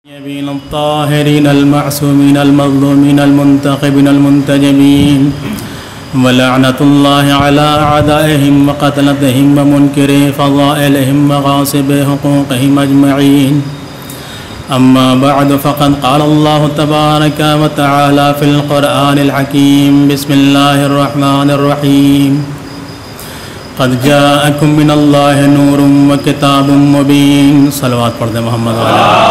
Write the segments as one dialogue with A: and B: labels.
A: الطيبين الطاهرين المعصومين المظلومين المنتخبين المنتجبين ولعنة الله على أعدائهم وقتلتهم ومنكري فضائلهم وغاصبي حقوقهم أجمعين. أما بعد فقد قال الله تبارك وتعالى في القرآن الحكيم بسم الله الرحمن الرحيم قد جاءكم من الله نور وكتاب مبين. صلوات پڑھ دیں محمد علیہ.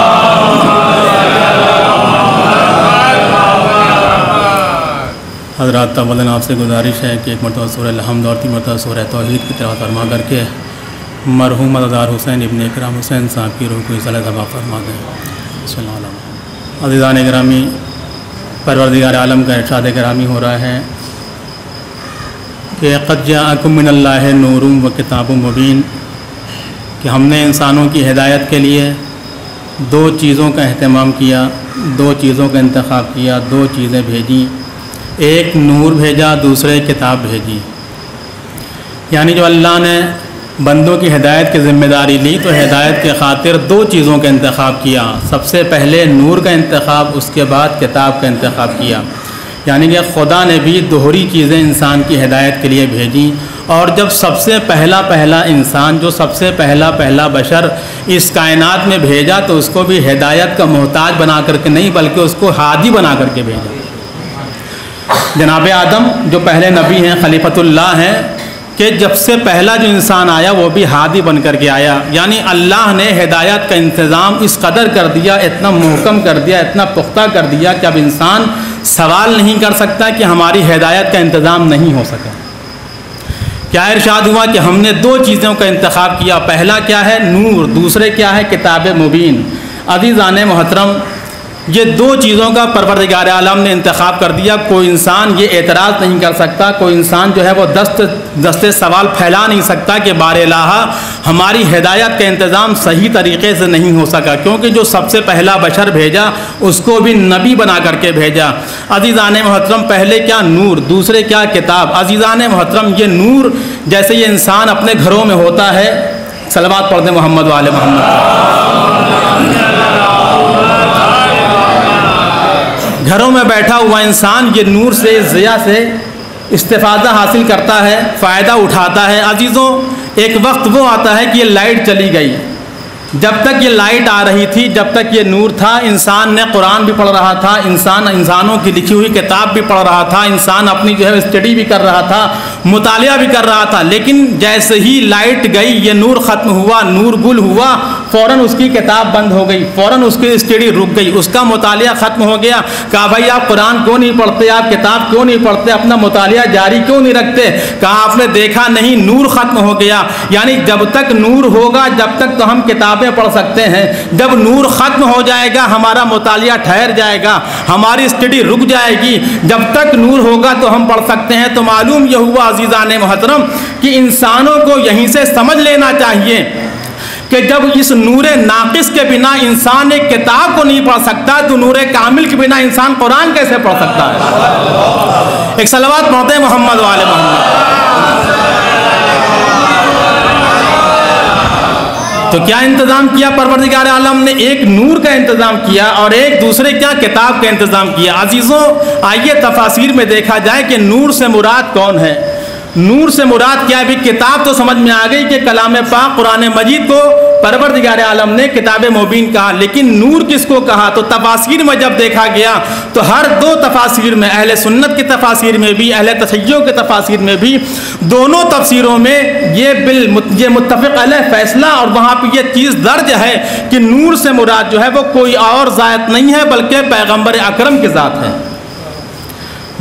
A: حضرات اولاً آپ سے گزارش ہے کہ ایک مرتبہ سورہ الحمد اور 3 مرتبہ سورہ توحید کی تلاوت فرما کر کے مرحوم عزادار حسین ابن اکرام حسین صاحب کی روح کو صلاۃ ذبح فرما دیں. بسم اللہ الرحمن الرحیم. عزیزان گرامی، پروردگار عالم کا ارشاد گرامی ہو رہا ہے کہ قد جاءکم من اللہ نور و کتاب مبین، کہ ہم نے انسانوں کی ہدایت کے لیے 2 چیزوں کا اہتمام کیا، 2 چیزوں کا انتخاب کیا، 2 چیزیں بھیجی. ایک نور بھیجا، دوسرے کتاب بھیجی. یعنی جو اللہ نے بندوں کی ہدایت کی ذمہ داری لی تو ہدایت کے خاطر 2 چیزوں کا انتخاب کیا. سب سے پہلے نور کا انتخاب، اس کے بعد کتاب کا انتخاب کیا. یعنی کہ خدا نے بھی دوہری چیزیں انسان کی ہدایت کے لیے بھیجی. اور جب سب سے پہلا انسان، جو سب سے پہلا بشر اس کائنات میں بھیجا تو اس کو بھی ہدایت کا محتاج بنا کر کے نہیں بلکہ اس کو ہادی بنا کر کے بھیجا. جناب آدم جو پہلے نبی ہیں، خلیفۃ اللہ ہیں، کہ جب سے پہلا جو انسان آیا وہ بھی ہادی بن کر کے آیا. یعنی اللہ نے ہدایت کا انتظام اس قدر کر دیا، اتنا محکم کر دیا، اتنا پختہ کر دیا کہ اب انسان سوال نہیں کر سکتا کہ ہماری ہدایت کا انتظام نہیں ہو سکا. کیا ارشاد ہوا کہ ہم نے 2 چیزوں کا انتخاب کیا. پہلا کیا ہے؟ نور. دوسرے کیا ہے؟ کتاب مبین. عزیزان محترم، یہ 2 چیزوں کا پروردگار عالم نے انتخاب کر دیا. کوئی انسان یہ اعتراض نہیں کر سکتا، کوئی انسان جو ہے وہ دست سوال پھیلا نہیں سکتا کہ بار الہ ہماری ہدایت کا انتظام صحیح طریقے سے نہیں ہو سکا، کیونکہ جو سب سے پہلا بشر بھیجا اس کو بھی نبی بنا کر کے بھیجا. عزیزان محترم، پہلے کیا؟ نور. دوسرے کیا؟ کتاب. عزیزان محترم، یہ نور جیسے یہ انسان اپنے گھروں میں ہوتا ہے، صلوات پڑھ دیں محمد والے محمد. گھروں میں بیٹھا ہوا انسان یہ نور سے، ضیاء سے استفادہ حاصل کرتا ہے، فائدہ اٹھاتا ہے. عزیزوں، ایک وقت وہ آتا ہے کہ یہ لائٹ چلی گئی. جب تک یہ لائٹ آ رہی تھی، جب تک یہ نور تھا، انسان نے قرآن بھی پڑھ رہا تھا، انسانوں کی لکھی ہوئی کتاب بھی پڑھ رہا تھا، انسان اپنی جو ہے اسٹڈی بھی کر رہا تھا، مطالعہ بھی کر رہا تھا. لیکن جیسے ہی لائٹ گئی، یہ نور ختم ہوا، نور گل ہوا، فوراً اس کی کتاب بند ہو گئی، فوراً اس کی اسٹڈی رک گئی، اس کا مطالعہ ختم ہو گیا. کہا بھائی آپ قرآن کیوں نہیں پڑھتے، آپ کتاب کیوں نہیں پڑھتے، اپنا مطالعہ جاری کیوں نہیں رکھتے؟ کہا آپ نے دیکھا نہیں، نور ختم ہو گیا. یعنی جب تک نور ہوگا جب تک تو ہم کتابیں پڑھ سکتے ہیں، جب نور ختم ہو جائے گا ہمارا مطالعہ ٹھہر جائے گا، ہماری اسٹڈی رک جائے گی. جب تک نور ہوگا تو ہم پڑھ سکتے ہیں. تو معلوم یہ ہوا عزیزان محترم کہ انسانوں کو یہیں سے سمجھ لینا چاہیے کہ جب اس نور ناقص کے بنا انسان ایک کتاب کو نہیں پڑھ سکتا تو نور کامل کے بنا انسان قرآن کیسے پڑھ سکتا ہے؟ ایک صلوات پڑھتے ہیں محمد والے محمد. تو کیا انتظام کیا پروردگار عالم نے؟ ایک نور کا انتظام کیا اور ایک دوسرے کیا؟ کتاب کا انتظام کیا. عزیزوں، آئیے تفاسیر میں دیکھا جائے کہ نور سے مراد کون ہے. نور سے مراد کیا ہے؟ بھی کتاب تو سمجھ میں آ گئی کہ کلام پاک قرآن مجید کو پروردگار عالم نے کتاب مبین کہا، لیکن نور کس کو کہا؟ تو تفاسیر میں جب دیکھا گیا تو ہر 2 تفاسیر میں، اہل سنت کی تفاسیر میں بھی، اہل تشیع کی تفاسیر میں بھی، دونوں تفسیروں میں یہ متفق علیہ فیصلہ اور وہاں پہ یہ چیز درج ہے کہ نور سے مراد جو ہے وہ کوئی اور ذات نہیں ہے بلکہ پیغمبر اکرم کی ذات ہے،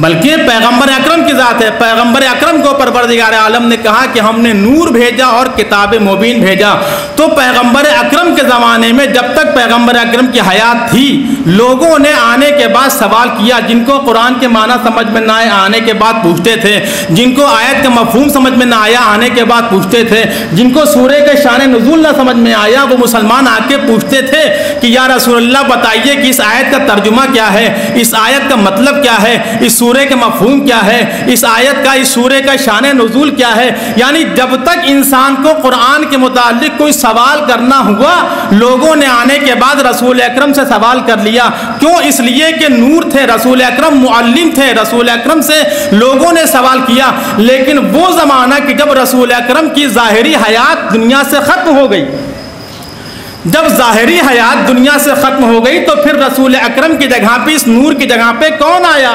A: بلکہ پیغمبر اکرم کی ذات ہے. پیغمبر اکرم کو پروردگار عالم نے کہا کہ ہم نے نور بھیجا اور کتاب مبین بھیجا. تو پیغمبر اکرم کے زمانے میں جب تک پیغمبر اکرم کی حیات تھی، لوگوں نے آنے کے بعد سوال کیا. جن کو قرآن کے معنی سمجھ میں نہ آئے آنے کے بعد پوچھتے تھے، جن کو آیت کا مفہوم سمجھ میں نہ آیا آنے کے بعد پوچھتے تھے، جن کو سورہ کے شان نزول نہ سمجھ میں آیا وہ مسلمان آ کے پوچھتے تھے کہ یا رسول اللہ بتائیے کہ اس آیت کا ترجمہ کیا ہے، اس آیت کا مطلب کیا ہے، اس سورے کے مفہوم کیا ہے، اس آیت کا، اس سورے کا شان نزول کیا ہے۔ یعنی جب تک انسان کو قرآن کے متعلق کوئی سوال کرنا ہوا، لوگوں نے آنے کے بعد رسول اکرم سے سوال کر لیا۔ کیوں؟ اس لیے کہ نور تھے، رسول اکرم معلم تھے، رسول اکرم سے لوگوں نے سوال کیا۔ لیکن وہ زمانہ کہ جب رسول اکرم کی ظاہری حیات دنیا سے ختم ہو گئی، جب ظاہری حیات دنیا سے ختم ہو گئی تو پھر رسول اکرم کی جگہ پہ، اس نور کی جگہ پہ کون آیا؟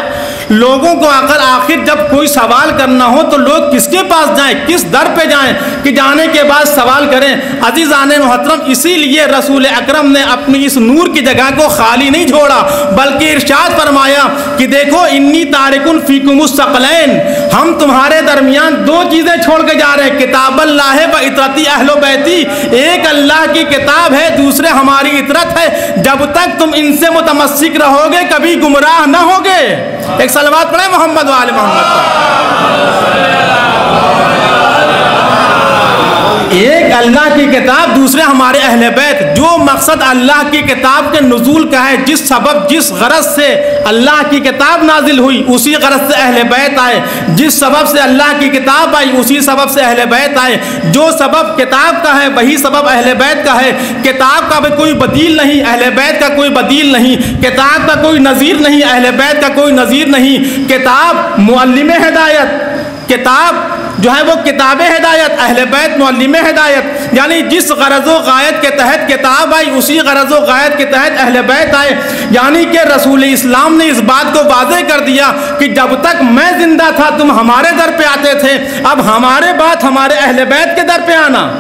A: لوگوں کو آخر جب کوئی سوال کرنا ہو تو لوگ کس کے پاس جائیں، کس در پہ جائیں کہ جانے کے بعد سوال کریں؟ عزیزان محترم، اسی لیے رسول اکرم نے اپنی اس نور کی جگہ کو خالی نہیں چھوڑا، بلکہ ارشاد فرمایا کہ دیکھو انی تارکن فیکم الثقلین، ہم تمہارے درمیان دو چیزیں چھوڑ کے جا رہے ہیں، کتاب اللہ و اطرتی اہل بیتی، ایک اللہ کی کتاب ہے، دوسرے ہماری اطرت ہے۔ جب تک تم ان سے متمسک رہو گے کبھی گمراہ نہ ہوگے۔ ایک صلوات پڑھیں محمد و آل محمد پر۔ ایک اللہ کی کتاب، دوسرے ہمارے اہل بیت۔ جو مقصد اللہ کی کتاب کے نزول کا ہے، جس سبب جس غرض سے اللہ کی کتاب نازل ہوئی، اسی غرض سے اہل بیت آئے۔ جس سبب سے اللہ کی کتاب آئی، اسی سبب سے اہل بیت آئے۔ جو سبب کتاب کا ہے وہی سبب اہل بیت کا ہے۔ کتاب کا بھی کوئی بدیل نہیں، اہل بیت کا کوئی بدیل نہیں۔ کتاب کا کوئی نظیر نہیں، اہل بیت کا کوئی نظیر نہیں۔ کتاب معلم ہدایت، کتاب جو ہے وہ کتاب ہدایت، اہل بیت معلم ہدایت۔ یعنی جس غرض و غایت کے تحت کتاب آئی، اسی غرض و غایت کے تحت اہل بیت آئے۔ یعنی کہ رسول اسلام نے اس بات کو واضح کر دیا کہ جب تک میں زندہ تھا تم ہمارے در پہ آتے تھے، اب ہمارے بات ہمارے اہل بیت کے در پہ آنا،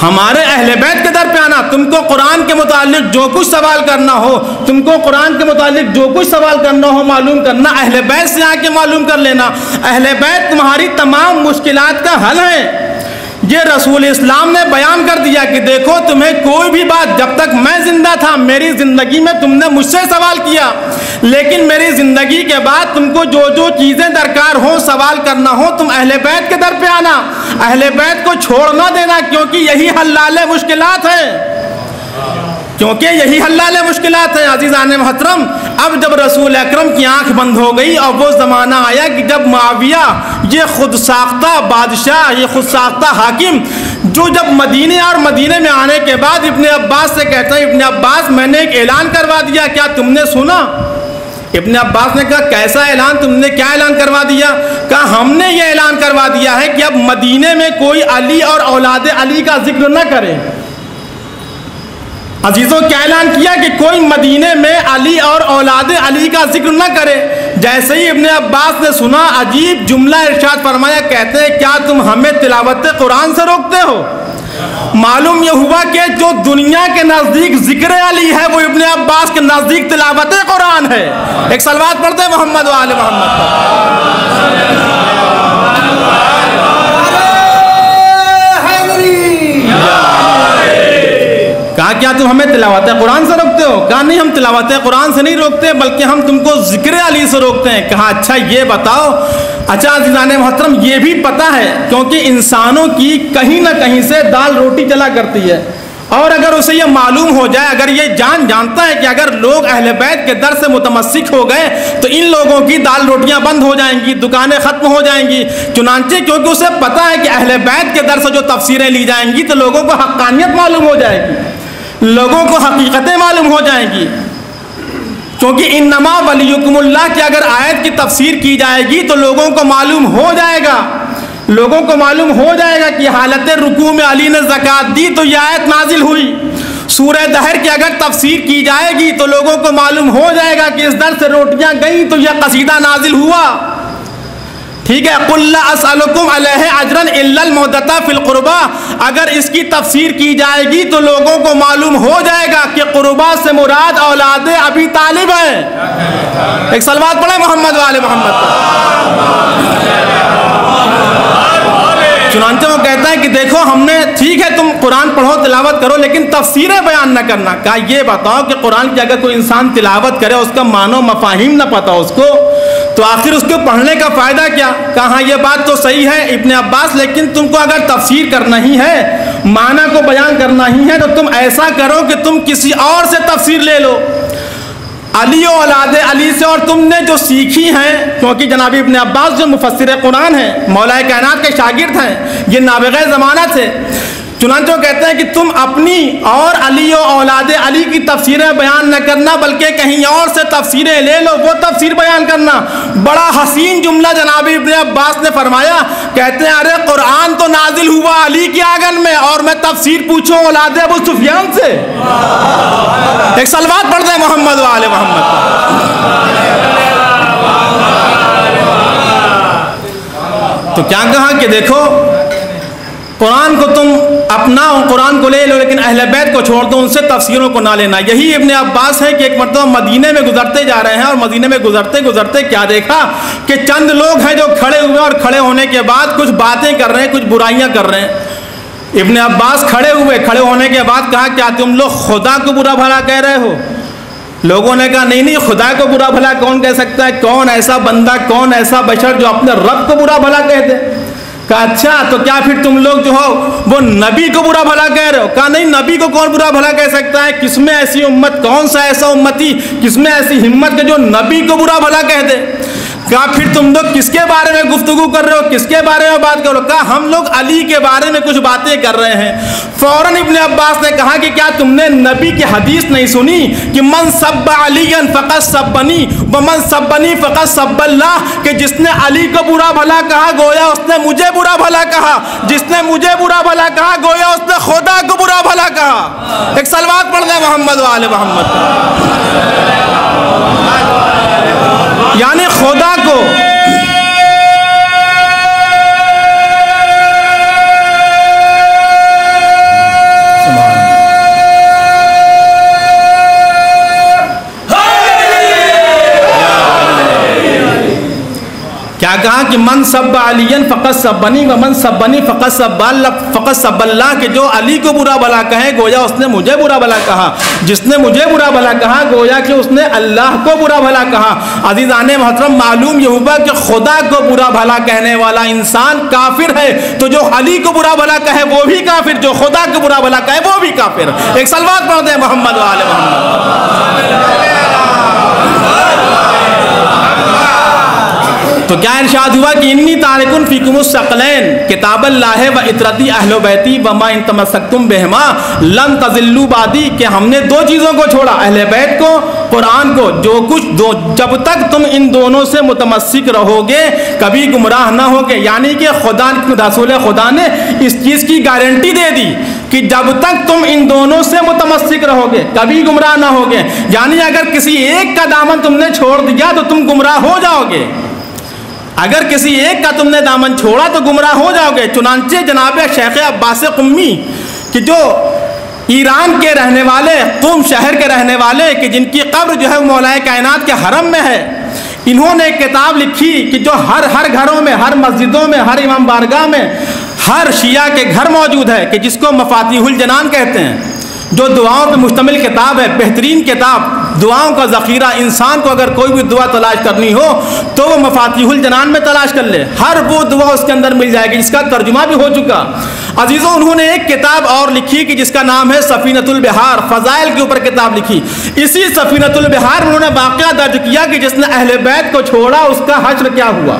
A: ہمارے اہل بیت کے در پہ آنا۔ تم کو قرآن کے متعلق جو کچھ سوال کرنا ہو، تم کو قرآن کے متعلق جو کچھ سوال کرنا ہو، معلوم کرنا، اہل بیت سے آ کے معلوم کر لینا۔ اہل بیت تمہاری تمام مشکلات کا حل ہے۔ یہ رسول اسلام نے بیان کر دیا کہ دیکھو تمہیں کوئی بھی بات، جب تک میں زندہ تھا میری زندگی میں تم نے مجھ سے سوال کیا، لیکن میری زندگی کے بعد تم کو جو جو چیزیں درکار ہوں، سوال کرنا ہو، تم اہل بیت کے در پہ آنا، اہل بیت کو چھوڑ نہ دینا، کیونکہ یہی حلال مشکلات ہے، کیونکہ یہی حلال مشکلات ہیں۔ عزیزان محترم، اب جب رسول اکرم کی آنکھ بند ہو گئی اور وہ زمانہ آیا کہ جب معاویہ، یہ خود ساختہ بادشاہ، یہ خود ساختہ حاکم، جو جب مدینے اور مدینے میں آنے کے بعد ابن عباس سے کہتا ہے، ابن عباس میں نے ایک اعلان کروا دیا، کیا تم نے سنا؟ ابن عباس نے کہا کیسا اعلان؟ تم نے کیا اعلان کروا دیا؟ کہا ہم نے یہ اعلان کروا دیا ہے کہ اب مدینے میں کوئی علی اور اولاد علی کا ذکر نہ کرے۔ عزیزوں، کیا اعلان کیا کہ کوئی مدینے میں علی اور اولاد علی کا ذکر نہ کرے۔ جیسے ہی ابن عباس نے سنا، عجیب جملہ ارشاد فرمایا، کہتے ہیں کیا تم ہمیں تلاوت قرآن سے روکتے ہو؟ معلوم یہ ہوا کہ جو دنیا کے نزدیک ذکر علی ہے، وہ ابن عباس کے نزدیک تلاوت قرآن ہے۔ ایک صلوات پڑھتے ہیں محمد و آل محمد پر۔ کہا کیا تم ہمیں تلاوت قرآن سے روکتے ہو؟ کہا نہیں، ہم تلاوت قرآن سے نہیں روکتے، بلکہ ہم تم کو ذکر علی سے روکتے ہیں۔ کہا اچھا یہ بتاؤ۔ اچھا عزیزان محترم، یہ بھی پتہ ہے کیونکہ انسانوں کی کہیں نہ کہیں سے دال روٹی چلا کرتی ہے، اور اگر اسے یہ معلوم ہو جائے، اگر یہ جانتا ہے کہ اگر لوگ اہل بیت کے در سے متمسک ہو گئے تو ان لوگوں کی دال روٹیاں بند ہو جائیں گی، دکانیں ختم ہو جائیں گی، چنانچہ کیونکہ اسے پتہ ہے کہ اہل بیت کے در سے جو تفسیریں لی جائیں گی تو لوگوں کو حقانیت معلوم ہو جائے گی، لوگوں کو حقیقتیں معلوم ہو جائیں گی۔ کیونکہ انما ولیکم اللہ کی اگر آیت کی تفسیر کی جائے گی تو لوگوں کو معلوم ہو جائے گا، لوگوں کو معلوم ہو جائے گا کہ حالت رکوع میں علی نے زکوٰۃ دی تو یہ آیت نازل ہوئی۔ سورہ دہر کی اگر تفسیر کی جائے گی تو لوگوں کو معلوم ہو جائے گا کہ اس در سے روٹیاں گئیں تو یہ قصیدہ نازل ہوا۔ ٹھیک ہے، قُلْ لَا أَسْأَلُكُمْ عَلَيْهِ أَجْرًا إِلَّا الْمَوْدَةَ فِي الْقُرْبَى، اگر اس کی تفسیر کی جائے گی تو لوگوں کو معلوم ہو جائے گا کہ قربا سے مراد اولاد ابی طالب ہے۔ ایک صلوات پڑھیں محمد و آل محمد پر۔ چنانچہ وہ کہتا ہے کہ دیکھو ہم نے، ٹھیک ہے تم قرآن پڑھو تلاوت کرو لیکن تفسیریں بیان نہ کرنا۔ کہا یہ بتاؤ کہ قرآن کی اگر کوئی انسان تلاوت کرے، اس کا معنی و مفاہیم نہ پتہ اس کو، تو آخر اس کو پڑھنے کا فائدہ کیا؟ کہا یہ بات تو صحیح ہے ابن عباس، لیکن تم کو اگر تفسیر کرنا ہی ہے، معنی کو بیان کرنا ہی ہے، تو تم ایسا کرو کہ تم کسی اور سے تفسیر لے لو۔
B: علی و اولاد علی سے اور تم نے جو سیکھی ہیں، کیونکہ جناب ابن عباس جو مفسر قرآن ہیں، مولا کائنات کے شاگرد ہیں، یہ نابغہ زمانہ تھے، چنانچہ وہ کہتے ہیں کہ تم اپنی اور علی و اولاد علی کی تفسیریں بیان نہ کرنا، بلکہ کہیں اور سے تفسیریں لے لو، وہ تفسیر بیان کرنا۔ بڑا حسین جملہ جناب ابن عباس نے فرمایا، کہتے ہیں ارے قرآن تو نازل ہوا علی کے آنگن میں اور میں تفسیر پوچھوں اولاد ابو سفیان سے؟ ایک صلوات پڑھ دیں محمد و آل محمد۔ تو کیا کہا کہ دیکھو قرآن کو تم اپناؤ، قرآن کو لے لو، لیکن اہل بیت کو چھوڑ دو، ان سے تفسیروں کو نہ لینا۔ یہی ابن عباس ہے کہ ایک مرتبہ مدینے میں گزرتے جا رہے ہیں اور مدینے میں گزرتے گزرتے کیا دیکھا کہ چند لوگ ہیں جو کھڑے ہوئے اور کھڑے ہونے کے بعد کچھ باتیں کر رہے ہیں، کچھ برائیاں کر رہے ہیں۔ ابن عباس کھڑے ہوئے، کھڑے ہونے کے بعد کہا کیا تم لوگ خدا کو برا بھلا کہہ رہے ہو؟ لوگوں نے کہا نہیں نہیں، خدا کو برا بھلا کون کہہ سکتا ہے؟ کون ایسا بندہ، کون ایسا بشر جو اپنے رب کو برا بھلا کہہ دے؟ کہا اچھا تو کیا پھر تم لوگ جو ہو وہ نبی کو برا بھلا کہہ رہے ہو؟ کہا نہیں، نبی کو کون برا بھلا کہہ سکتا ہے؟ کس میں ایسی امت، کون سا ایسا امتی، کس میں ایسی ہمت کہ جو نبی کو برا بھلا کہہ دے؟ کہا پھر تم لوگ کس کے بارے میں گفتگو کر رہے ہو، کس کے بارے میں بات کر رہے ہو؟ کہا ہم لوگ علی کے بارے میں کچھ باتیں کر رہے ہیں۔ فوراً ابن عباس نے کہا کہ کیا تم نے نبی کی حدیث نہیں سنی کہ من سب علی فقط سبنی ومن سبنی فقط سب اللہ، کہ جس نے علی کو برا بھلا کہا گویا اس نے مجھے برا بھلا کہا، جس نے مجھے برا بھلا کہا گویا اس نے خدا کو برا بھلا کہا۔ ایک صلوات پڑھ دیں محمد و آل محمد۔ یعنی خدا کو کیا کہا کہ من سب علی فقط سبنی ومن سبنی فقط سب اللہ، کہ جو علی کو برا بھلا کہے گویا اس نے مجھے برا بھلا کہا، جس نے مجھے برا بھلا کہا گویا کہ اس نے اللہ کو برا بھلا کہا۔ عزیزان محترم، معلوم یہ ہوا کہ خدا کو برا بھلا کہنے والا انسان کافر ہے، تو جو علی کو برا بھلا کہے وہ بھی کافر، جو خدا کو برا بھلا کہے وہ بھی کافر۔ ایک صلوات پڑھ دیں محمد و آل محمد۔ تو کیا ارشاد ہوا کہ انی تارکن فیکم الثقلین کتاب اللہ و اطرتی اہل بیتی وما ان تمسکتم بہما لن تضلوا بعدی، کہ ہم نے دو چیزوں کو چھوڑا، اہل بیت کو، قرآن کو، جب تک تم ان دونوں سے متمسک رہو گے کبھی گمراہ نہ ہوگے۔ یعنی کہ رسول خدا نے اس چیز کی گارنٹی دے دی کہ جب تک تم ان دونوں سے متمسک رہو گے کبھی گمراہ نہ ہوگے۔ یعنی اگر کسی ایک کا دامن تم نے چھوڑ دیا تو تم گمراہ ہو جاؤ گے، اگر کسی ایک کا تم نے دامن چھوڑا تو گمراہ ہو جاؤ گے۔ چنانچہ جناب شیخ عباس قمی کہ جو ایران کے رہنے والے، قم شہر کے رہنے والے، کہ جن کی قبر جو ہے مولا کائنات کے حرم میں ہے، انہوں نے ایک کتاب لکھی کہ جو ہر گھروں میں، ہر مسجدوں میں، ہر امام بارگاہ میں، ہر شیعہ کے گھر موجود ہے، کہ جس کو مفاتیح الجنان کہتے ہیں، جو دعاؤں پہ مشتمل کتاب ہے، بہترین کتاب، دعاؤں کا ذخیرہ۔ انسان کو اگر کوئی بھی دعا تلاش کرنی ہو تو وہ مفاتیح الجنان میں تلاش کر لے، ہر وہ دعا اس کے اندر مل جائے گی، اس کا ترجمہ بھی ہو چکا۔ عزیزوں، انہوں نے ایک کتاب اور لکھی کہ جس کا نام ہے سفینۃ البحار، فضائل کے اوپر کتاب لکھی۔ اسی سفینۃ البحار انہوں نے واقعہ درج کیا کہ جس نے اہل بیت کو چھوڑا اس کا حشر کیا ہوا،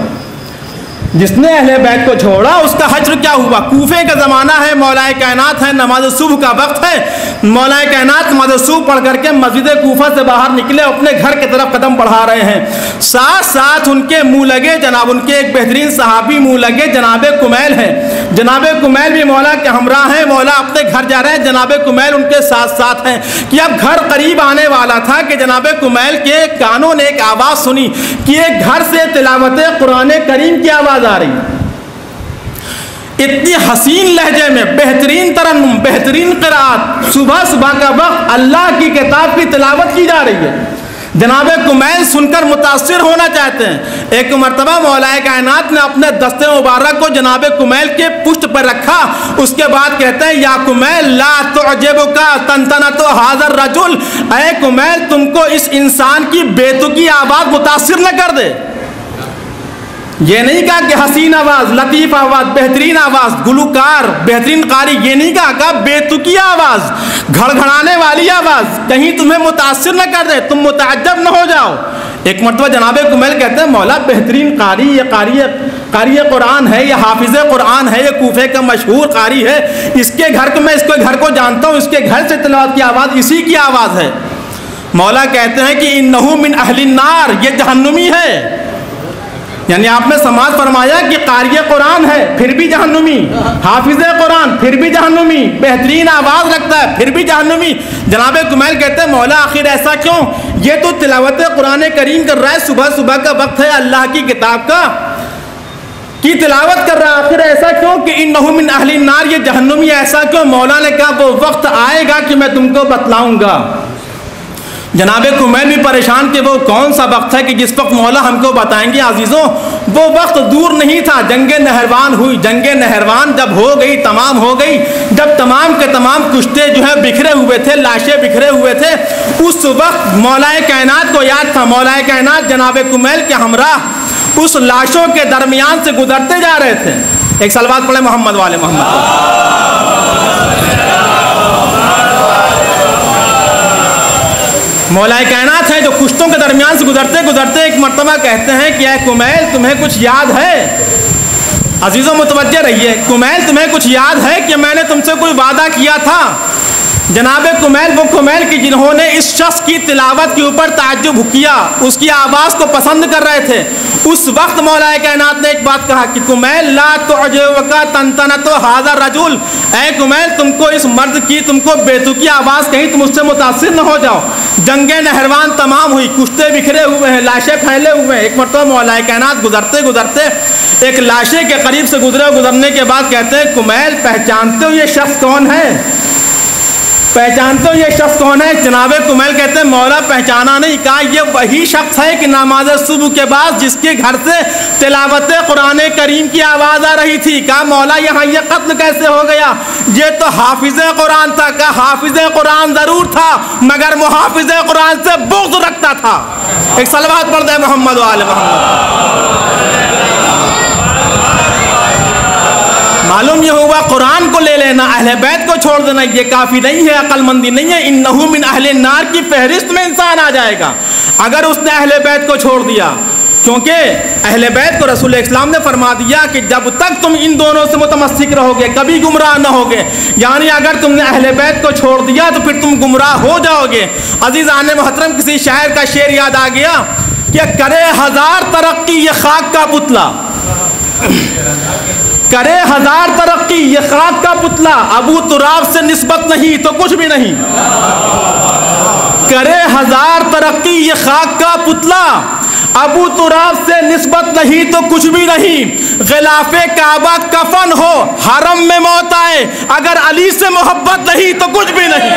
B: جس نے اہل بیت کو چھوڑا اس کا حشر کیا ہوا۔ کوفے کا زمانہ ہے، مولا کائنات ہے، نماز صبح کا وقت ہے، مولا کائنات نماز صبح پڑھ کر کے مسجد کوفہ سے باہر نکلے، اپنے گھر کی طرف قدم بڑھا رہے ہیں، ساتھ ساتھ ان کے منہ لگے جناب، ان کے ایک بہترین صحابی منہ لگے جناب کمیل ہیں، جناب کمیل بھی مولا کے ہمراہ ہیں، مولا اپنے گھر جا رہے ہیں، جناب کمیل ان کے ساتھ ساتھ ہیں۔ کہ اب گھر قریب آنے والا تھا کہ جناب کمیل کے کانوں نے ایک آواز سنی کہ ایک گھر سے تلاوت قرآن کریم کی آواز آ رہی، اتنی حسین لہجے میں، بہترین ترنم، بہترین قرات، صبح صبح کا وقت اللہ کی کتاب کی تلاوت کی جا رہی ہے۔ جناب کمیل سن کر متاثر ہونا چاہتے ہیں۔ ایک مرتبہ مولا کائنات نے اپنے دست مبارک کو جناب کمیل کے پشت پر رکھا، اس کے بعد کہتے ہیں یا کمیل لا تعجبک تنتنۃ ھذا الرجل، اے کمیل تم کو اس انسان کی بے تکی آواز متاثر نہ کر دے۔ یہ نہیں کہا کہ حسین آواز، لطیف آواز، بہترین آواز، گلوکار، بہترین قاری، یہ نہیں کہا بے تکی آواز، گھڑ گھڑانے والی آواز، کہیں تمہیں متاثر نہ کر دے، تم متعجب نہ ہو جاؤ۔ ایک مرتبہ جناب کمیل کہتے ہیں مولا بہترین قاری، یہ قاری قرآن ہے، یہ حافظ قرآن ہے، یہ کوفے کا مشہور قاری ہے، اس کے گھر کو میں اس کے گھر کو جانتا ہوں، اس کے گھر سے تلاوت کی آواز اسی کی آواز ہے۔ مولا کہتے ہیں کہ انہو من اہل النار، یہ جہنمی ہے۔ یعنی آپ نے سماعت فرمایا کہ قاری قرآن ہے پھر بھی جہنمی، حافظ قرآن پھر بھی جہنمی، بہترین آواز رکھتا ہے پھر بھی جہنمی۔ جناب کمیل کہتے ہیں مولا آخر ایسا کیوں؟ یہ تو تلاوت قرآن کریم کر رہا ہے، صبح صبح کا وقت ہے، اللہ کی کتاب کی تلاوت کر رہا ہے، آخر ایسا کیوں کہ انہو من اہل النار، یہ جہنمی ایسا کیوں؟ مولا نے کہا وہ وقت آئے گا کہ میں تم کو بتلاؤں گا۔ جناب کمیل بھی پریشان کہ وہ کون سا وقت ہے کہ جس وقت مولا ہم کو بتائیں گے۔ عزیزوں وہ وقت دور نہیں تھا، جنگ نہروان ہوئی، جنگ نہروان جب ہو گئی، تمام ہو گئی، جب تمام کے تمام کشتے جو ہے بکھرے ہوئے تھے، لاشیں بکھرے ہوئے تھے، اس وقت مولا کائنات کو یاد تھا، مولا کائنات جناب کمیل کے ہمراہ اس لاشوں کے درمیان سے گزرتے جا رہے تھے۔ ایک صلوات پڑھے محمد والے محمد۔ مولا کائنات ہے جو کشتوں کے درمیان سے گزرتے گزرتے ایک مرتبہ کہتے ہیں کہ اے کمیل تمہیں کچھ یاد ہے؟ عزیزوں متوجہ رہیے، کمیل تمہیں کچھ یاد ہے کہ میں نے تم سے کوئی وعدہ کیا تھا؟ جناب کمیل وہ کمیل کی جنہوں نے اس شخص کی تلاوت کے اوپر تعجب کیا، اس کی آواز کو پسند کر رہے تھے، اس وقت مولا کائنات نے ایک بات کہا کہ کمیل لا تعجبک تنتنۃ ھذا الرجل، اے کمیل تم کو اس مرد کی تم کو بے تکی آواز کہیں تم اس سے متاثر نہ ہو جاؤ۔ جنگ نہروان تمام ہوئی، کشتے بکھرے ہوئے ہیں، لاشیں پھیلے ہوئے ہیں۔ ایک مرتبہ مولا کائنات گزرتے گزرتے ایک لاشے کے قریب سے گزرنے کے بعد کہتے ہیں کمیل پہچانتے ہو یہ شخص کون ہے؟ پہچانتے ہو یہ شخص کون ہے؟ جناب کمیل کہتے ہیں مولا پہچانا نہیں، کہا یہ وہی شخص ہے کہ نماز صبح کے بعد جس کے گھر سے تلاوت قرآن کریم کی آواز آ رہی تھی۔ کہا مولا یہاں یہ قتل کیسے ہو گیا؟ یہ تو حافظ قرآن تھا۔ کہا حافظ قرآن ضرور تھا مگر محافظ قرآن سے بغض رکھتا تھا۔ ایک صلوات پڑھ دے محمد وآل محمد۔ معلوم یہ ہوا قرآن کو لے لینا، اہل بیت کو چھوڑ دینا یہ کافی نہیں ہے، عقل مندی نہیں ہے۔ انہو من اہل النار کی فہرست میں انسان آ جائے گا اگر اس نے اہل بیت کو چھوڑ دیا، کیونکہ اہل بیت کو رسول اسلام نے فرما دیا کہ جب تک تم ان دونوں سے متمسک رہو گے کبھی گمراہ نہ ہوگے، یعنی اگر تم نے اہل بیت کو چھوڑ دیا تو پھر تم گمراہ ہو جاؤ گے۔ عزیزان محترم کسی شاعر کا شعر یاد آ گیا کہ کرے ہزار ترقی یہ خاک کا پتلا، کرے ہزار ترقی یہ خاک کا پتلا، ابو تراب سے نسبت نہیں تو کچھ بھی نہیں۔ کرے ہزار ترقی یہ خاک کا پتلا، ابو تراب سے نسبت نہیں تو کچھ بھی نہیں۔ غلاف کعبہ کفن ہو حرم میں موت آئے، اگر علی سے محبت نہیں تو کچھ بھی نہیں۔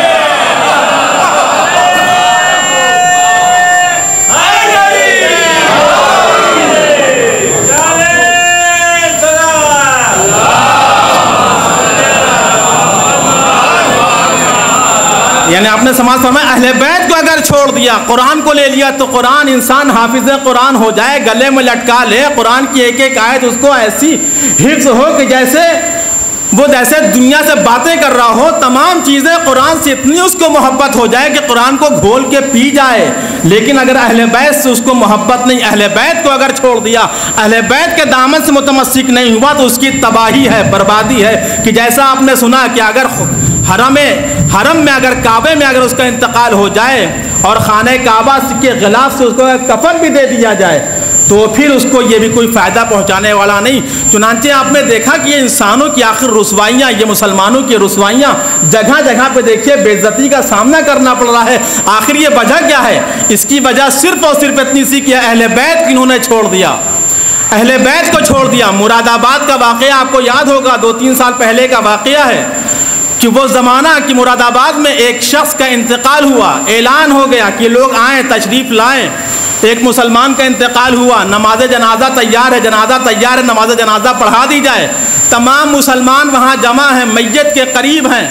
B: یعنی آپ نے سماج فرمایا اہل بیت کو اگر چھوڑ دیا، قرآن کو لے لیا تو قرآن انسان حافظ قرآن ہو جائے، گلے میں لٹکا لے قرآن کی ایک ایک آیت اس کو ایسی حفظ ہو کہ جیسے دنیا سے باتیں کر رہا ہو، تمام چیزیں قرآن سے اتنی اس کو محبت ہو جائے کہ قرآن کو گھول کے پی جائے۔ لیکن اگر اہل بیت سے اس کو محبت نہیں، اہل بیت کو اگر چھوڑ دیا، اہل بیت کے دامن سے متمسک نہیں ہوا تو اس کی تباہی ہے، بربادی ہے۔ کہ جیسا آپ نے سنا کہ اگر حرم میں اگر کعبے میں اگر اس کا انتقال ہو جائے اور خانہ کعبہ کے غلاف سے اس کو کفن بھی دے دیا جائے تو پھر اس کو یہ بھی کوئی فائدہ پہنچانے والا نہیں۔ چنانچہ آپ نے دیکھا کہ یہ انسانوں کی آخر رسوائیاں، یہ مسلمانوں کی رسوائیاں جگہ جگہ پہ دیکھیے بے عزتی کا سامنا کرنا پڑ رہا ہے۔ آخر یہ وجہ کیا ہے؟ اس کی وجہ صرف اور صرف اتنی سی کہ اہل بیت انہوں نے چھوڑ دیا، اہل بیت کو چھوڑ دیا۔ مراد آباد کا واقعہ آپ کو یاد ہوگا، 2-3 سال پہلے کا واقعہ ہے کہ وہ زمانہ کہ مراد آباد میں ایک شخص کا انتقال ہوا، اعلان ہو گیا کہ لوگ آئیں تشریف لائیں، ایک مسلمان کا انتقال ہوا، نماز جنازہ تیار ہے، جنازہ تیار ہے، نماز جنازہ پڑھا دی جائے۔ تمام مسلمان وہاں جمع ہیں، میت کے قریب ہیں،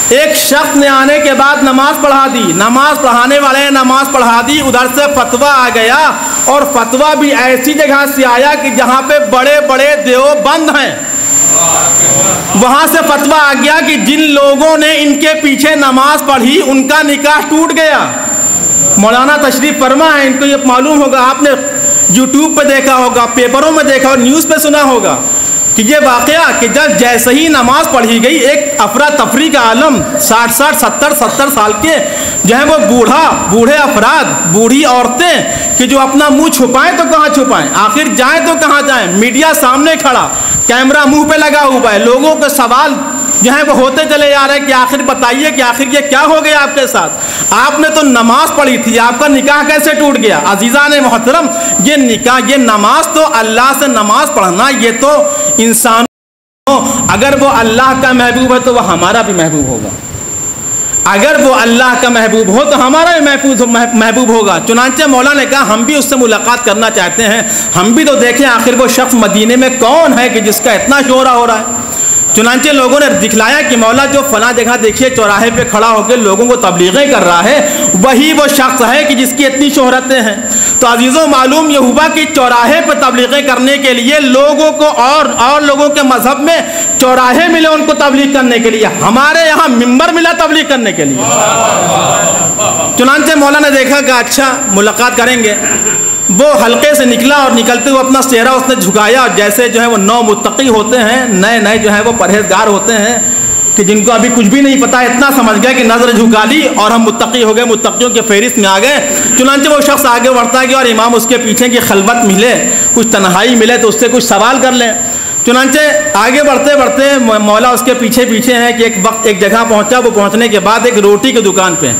B: ایک شخص نے آنے کے بعد نماز پڑھا دی، نماز پڑھانے والے نے نماز پڑھا دی، ادھر سے فتویٰ آ گیا، اور فتویٰ بھی ایسی جگہ سے آیا کہ جہاں پہ بڑے بڑے دیوبند ہیں، وہاں سے فتویٰ آ گیا کہ جن لوگوں نے ان کے پیچھے نماز پڑھی ان کا نکاح ٹوٹ گیا۔ مولانا تشریف فرما ہے، ان کو یہ معلوم ہوگا، آپ نے یوٹیوب پہ دیکھا ہوگا، پیپروں میں دیکھا اور نیوز پہ سنا ہوگا کہ یہ واقعہ کہ جب جیسے ہی نماز پڑھی گئی، ایک افراتفری کا عالم 60 70 سال کے جو ہے وہ بوڑھے افراد، بوڑھی عورتیں کہ جو اپنا منہ چھپائیں تو کہاں چھپائیں، آخر جائیں تو کہاں جائیں، میڈیا سامنے کھڑا، کیمرہ منہ پہ لگا ہوا ہے، لوگوں کے سوال جو ہے وہ ہوتے چلے جا رہے ہیں کہ آخر بتائیے کہ آخر یہ کیا ہو گیا آپ کے ساتھ، آپ نے تو نماز پڑھی تھی، آپ کا نکاح کیسے ٹوٹ گیا؟ عزیزان محترم، یہ نکاح، یہ نماز تو اللہ سے نماز پڑھنا، یہ تو انسان، اگر وہ اللہ کا محبوب ہے تو وہ ہمارا بھی محبوب ہوگا، اگر وہ اللہ کا محبوب ہو تو ہمارا بھی محبوب ہوگا۔ چنانچہ مولا نے کہا ہم بھی اس سے ملاقات کرنا چاہتے ہیں، ہم بھی تو دیکھیں آخر وہ شخص مدینے میں کون ہے کہ جس کا اتنا شورا ہو رہا ہے۔ چنانچہ لوگوں نے دکھلایا کہ مولا جو فلاں جگہ دیکھیے چوراہے پہ کھڑا ہو کے لوگوں کو تبلیغیں کر رہا ہے، وہی وہ شخص ہے کہ جس کی اتنی شہرتیں ہیں۔ تو عزیزوں معلوم یہ ہوا کہ چوراہے پہ تبلیغیں کرنے کے لیے لوگوں کو اور لوگوں کے مذہب میں چوراہے ملے ان کو تبلیغ کرنے کے لیے، ہمارے یہاں ممبر ملا تبلیغ کرنے کے لیے۔ چنانچہ مولا نے دیکھا کہ اچھا ملاقات کریں گے، وہ حلقے سے نکلا اور نکلتے ہوئے اپنا چہرہ اس نے جھکایا، جیسے جو ہے وہ نو متقی ہوتے ہیں، نئے جو ہے وہ پرہیزگار ہوتے ہیں کہ جن کو ابھی کچھ بھی نہیں پتا، اتنا سمجھ گیا کہ نظر جھکا لی اور ہم متقی ہو گئے، متقیوں کے فہرست میں آ گئے۔ چنانچہ وہ شخص آگے بڑھتا گیا اور امام اس کے پیچھے کی خلوت ملے، کچھ تنہائی ملے تو اس سے کچھ سوال کر لیں۔ چنانچہ آگے بڑھتے بڑھتے مولا اس کے پیچھے ہیں کہ ایک وقت ایک جگہ پہنچا، وہ پہنچنے کے بعد ایک روٹی کی دکان پہ،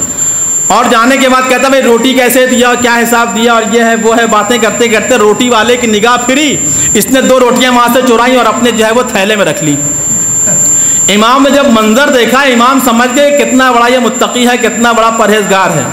B: اور جانے کے بعد کہتا بھائی روٹی کیسے دیا، کیا حساب دیا، اور یہ ہے وہ ہے، باتیں کرتے کرتے روٹی والے کی نگاہ پھری، اس نے 2 روٹیاں وہاں سے چرائیں اور اپنے جو ہے وہ تھیلے میں رکھ لی۔ امام نے جب منظر دیکھا، امام سمجھ گئے کتنا بڑا یہ متقی ہے، کتنا بڑا پرہیزگار ہے۔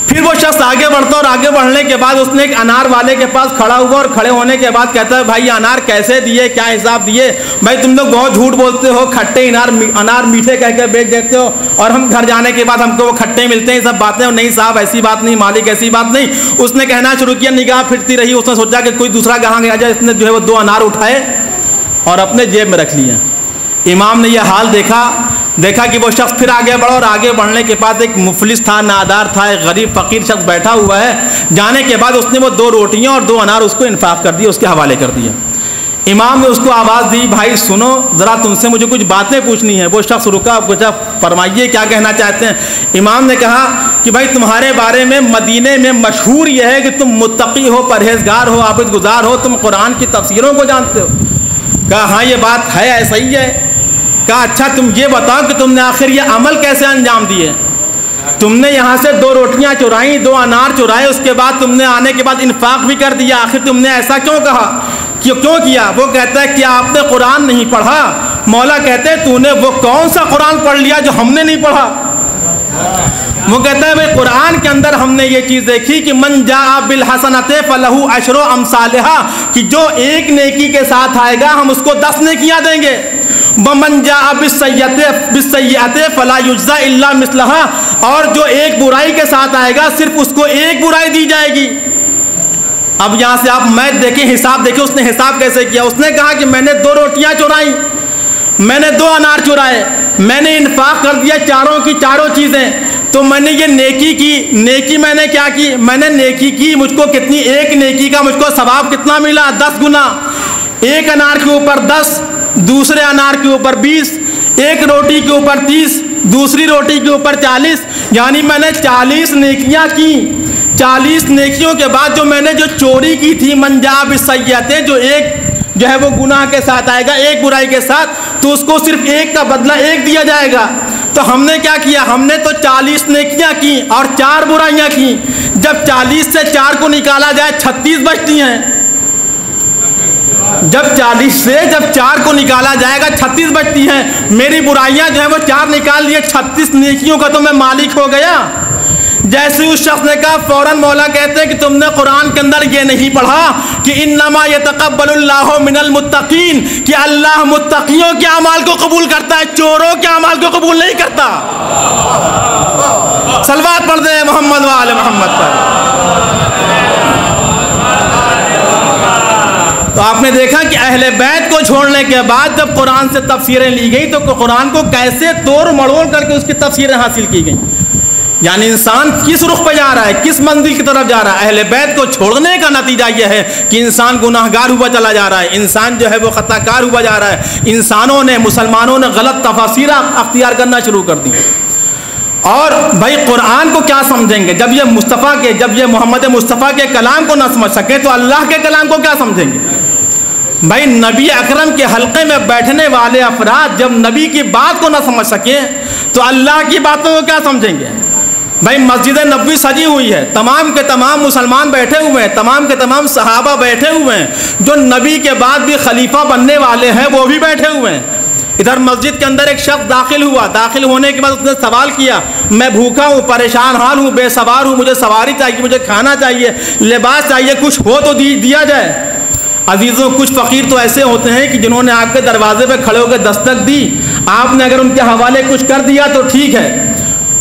B: پھر وہ شخص آگے بڑھتا اور آگے بڑھنے کے بعد اس نے ایک انار والے کے پاس کھڑا ہوا اور کھڑے ہونے کے بعد کہتا ہے بھائی انار کیسے دیے، کیا حساب دیے؟ بھائی تم لوگ بہت جھوٹ بولتے ہو، کھٹے انار میٹھے کہہ کے بیچ دیتے ہو، اور ہم گھر جانے کے بعد ہم کو وہ کھٹے ملتے ہیں، یہ سب باتیں نہیں صاحب، ایسی بات نہیں مالک، ایسی بات نہیں۔ اس نے کہنا شروع کیا، نگاہ پھرتی رہی، اس نے سوچا کہ کوئی دوسرا گاہک آ جائے، اس نے جو ہے وہ 2 انار اٹھائے اور اپنے جیب میں رکھ لیے۔ امام نے یہ حال دیکھا کہ وہ شخص پھر آگے بڑھا، اور آگے بڑھنے کے بعد ایک مفلس تھا، نادار تھا، ایک غریب فقیر شخص بیٹھا ہوا ہے۔ جانے کے بعد اس نے وہ 2 روٹیاں اور 2 انار اس کو انفاق کر دیے، اس کے حوالے کر دیا۔ امام نے اس کو آواز دی، بھائی سنو ذرا، تم سے مجھے کچھ باتیں پوچھنی ہے۔ وہ شخص رکا، پوچھا فرمائیے کیا کہنا چاہتے ہیں؟ امام نے کہا کہ بھائی تمہارے بارے میں مدینے میں مشہور یہ ہے کہ تم متقی ہو، پرہیزگار ہو، عابد گزار ہو، تم قرآن کی تفسیروں کو جانتے ہو۔ کہا ہاں یہ بات ہے، ایسا ہی ہے۔ کہا اچھا تم یہ بتاؤ کہ تم نے آخر یہ عمل کیسے انجام دیے؟ تم نے یہاں سے 2 روٹیاں چرائیں، 2 انار چرائے، اس کے بعد تم نے آنے کے بعد انفاق بھی کر دیا، آخر تم نے ایسا کیوں کہا، کیوں کیا؟ وہ کہتا ہے کیا آپ نے قرآن نہیں پڑھا؟ مولا کہتے ہیں تو نے وہ کون سا قرآن پڑھ لیا جو ہم نے نہیں پڑھا؟ وہ کہتا ہے بھائی قرآن کے اندر ہم نے یہ چیز دیکھی کہ من جاء بالحسنۃ فلہ عشر امثالھا، کہ جو ایک نیکی کے ساتھ آئے گا ہم اس کو 10 نیکیاں دیں گے۔ ومن جاء بالسیئۃ فلا یجزی الا مثلھا، اور جو ایک برائی کے ساتھ آئے گا صرف اس کو ایک برائی دی جائے گی۔ اب یہاں سے آپ میتھ دیکھیں، حساب دیکھیں، اس نے حساب کیسے کیا۔ اس نے کہا کہ میں نے 2 روٹیاں چرائیں، میں نے 2 انار چرائے، میں نے انفاق کر دیا چاروں کی چاروں چیزیں، تو میں نے یہ نیکی کی۔ نیکی میں نے کیا کی؟ میں نے نیکی کی، مجھ کو کتنی، ایک نیکی کا مجھ کو ثواب کتنا ملا؟ 10 گنا۔ ایک انار کے اوپر 10، دوسرے انار کے اوپر 20، ایک روٹی کے اوپر 30، دوسری روٹی کے اوپر 40، یعنی میں نے 40 نیکیاں کی۔ 40 نیکیوں کے بعد جو میں نے جو چوری کی تھی، من جاء بالسیئۃ، جو ایک جو ہے وہ گناہ کے ساتھ آئے گا، ایک برائی کے ساتھ، تو اس کو صرف ایک کا بدلہ ایک دیا جائے گا۔ تو ہم نے کیا کیا؟ ہم نے تو 40 نیکیاں کی اور 4 برائیاں کی۔ جب 40 سے 4 کو نکالا جائے 36 بچتی ہیں۔ جب 40 سے جب 4 کو نکالا جائے گا 36 بچتی ہیں۔ میری برائیاں جو ہیں وہ 4 نکال لیے، 36 نیکیوں کا تو میں مالک ہو گیا۔ جیسے اس شخص نے کہا فوراً مولا کہتے ہیں کہ تم نے قرآن کے اندر یہ نہیں پڑھا کہ انما یتقبل اللہ من المتقین، کہ اللہ متقیوں کے اعمال کو قبول کرتا ہے، چوروں کے اعمال کو قبول نہیں کرتا۔ صلوات پڑھ دیں محمد و آل محمد پر۔ تو آپ نے دیکھا کہ اہل بیت کو چھوڑنے کے بعد جب قرآن سے تفسیریں لی گئی تو قرآن کو کیسے توڑ مڑوڑ کر کے اس کی تفسیریں حاصل کی گئیں، یعنی انسان کس رخ پہ جا رہا ہے، کس منزل کی طرف جا رہا ہے۔ اہل بیت کو چھوڑنے کا نتیجہ یہ ہے کہ انسان گناہگار ہوا چلا جا رہا ہے، انسان جو ہے وہ خطا کار ہوا جا رہا ہے، انسانوں نے مسلمانوں نے غلط تفاسیر اختیار کرنا شروع کر دی۔ اور بھائی قرآن کو کیا سمجھیں گے جب یہ محمد مصطفیٰ کے کلام کو نہ سمجھ سکے تو اللہ کے کلام کو کیا سمجھیں گے؟ بھائی نبی اکرم کے حلقے میں بیٹھنے والے افراد جب نبی کی بات کو نہ سمجھ سکیں تو اللہ کی باتوں کو کیا سمجھیں گے؟ بھائی مسجد نبوی سجی ہوئی ہے، تمام کے تمام مسلمان بیٹھے ہوئے ہیں، تمام کے تمام صحابہ بیٹھے ہوئے ہیں، جو نبی کے بعد بھی خلیفہ بننے والے ہیں وہ بھی بیٹھے ہوئے ہیں۔ ادھر مسجد کے اندر ایک شخص داخل ہوا، داخل ہونے کے بعد اس نے سوال کیا، میں بھوکا ہوں، پریشان حال ہوں، بے سوار ہوں، مجھے سواری چاہیے، مجھے کھانا چاہیے، لباس چاہیے، کچھ ہو تو دیا جائے۔ عزیزوں کچھ فقیر تو ایسے ہوتے ہیں کہ جنہوں نے آپ کے دروازے پہ کھڑے ہو کے دستک دی، آپ نے اگر ان کے حوالے کچھ کر دیا تو ٹھیک ہے،